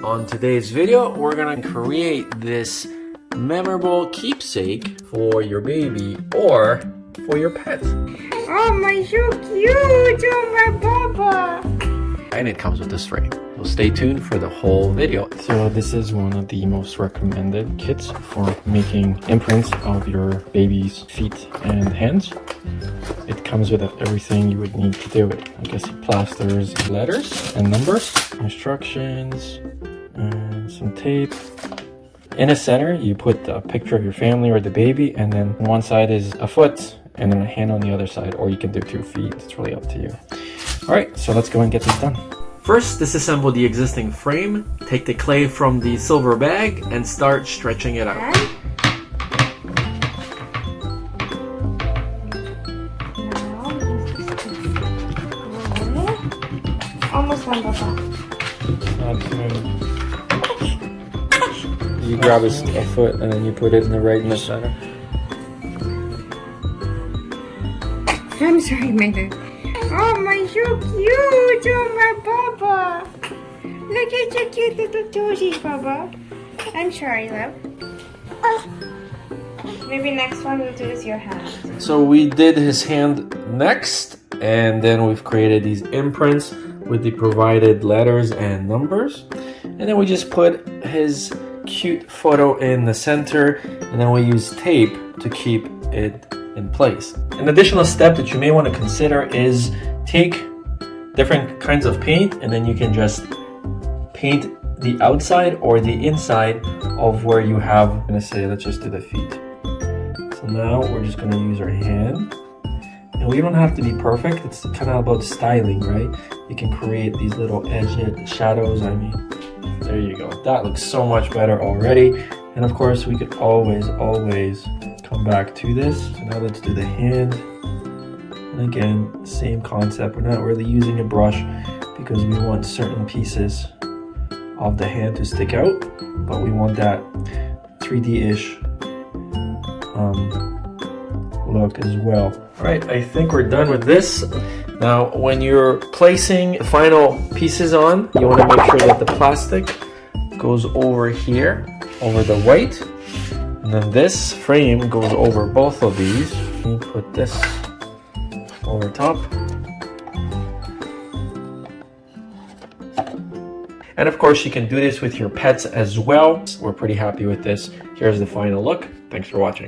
On today's video, we're gonna create this memorable keepsake for your baby or for your pet. Oh my, so cute! Oh my papa! And it comes with this frame. So stay tuned for the whole video. So this is one of the most recommended kits for making imprints of your baby's feet and hands. It comes with everything you would need to do it. I guess plasters, letters and numbers, instructions, and some tape. In the center, you put a picture of your family or the baby, and then one side is a foot and then a hand on the other side, or you can do 2 feet. It's really up to you. All right, so let's go and get this done. First, disassemble the existing frame. Take the clay from the silver bag and start stretching it out. Almost done, Papa. You grab a foot and then you put it in the center. I'm sorry, my dad. Oh my, so cute! Oh my papa! Look at your cute little toesies, Papa. I'm sorry, love. Maybe next one we'll do is your hand. So we did his hand next, and then we've created these imprints with the provided letters and numbers. And then we just put his cute photo in the center, and then we use tape to keep it in place. An additional step that you may want to consider is take different kinds of paint, and then you can just paint the outside or the inside of where you have, I'm gonna say, let's just do the feet. So now we're just gonna use our hand, and we don't have to be perfect. It's kind of about styling, right? You can create these little edges, shadows, I mean. There you go. That looks so much better already. And of course, we could always come back to this. So now let's do the hand. And again, same concept. We're not really using a brush because we want certain pieces of the hand to stick out, but we want that 3D-ish look as well. All right, I think we're done with this. Now, when you're placing the final pieces on, you want to make sure that the plastic goes over here, over the white, and then this frame goes over both of these. You put this over top. And of course, you can do this with your pets as well. We're pretty happy with this. Here's the final look. Thanks for watching.